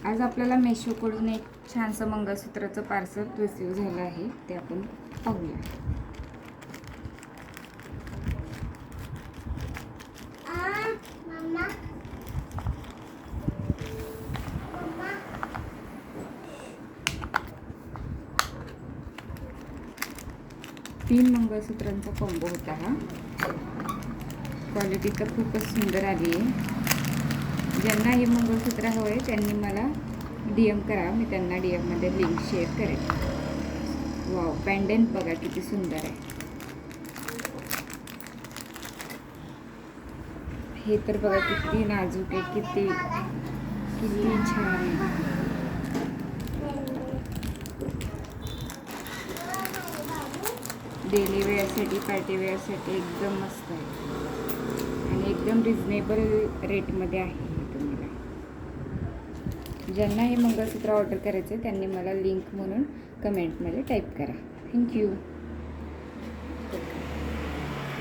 आज आपल्याला मेशोकडून एक छानसं मंगळसूत्राचं पार्सल रिसीव झालं आहे, ते आपण पाहूया. तीन मंगळसूत्रांचा कॉम्बो होता हा. क्वालिटी तर खूपच सुंदर आली आहे. ज्यांना हे मंगळसूत्र हवं आहे त्यांनी मला DM करा, मी त्यांना DMमध्ये लिंक शेअर करेन. वाव, पेंडंट बघा किती सुंदर आहे. हे तर बघा किती नाजूक आहे, किती छान आहे. डेली वेअरसाठी, पार्टी वेअरसाठी एकदम मस्त आहे आणि एकदम रिजनेबल रेटमध्ये आहे. तुम्हाला ज्यांना हे मंगळसूत्र ऑर्डर करायचे त्यांनी मला लिंक म्हणून कमेंटमध्ये टाईप करा. थँक्यू.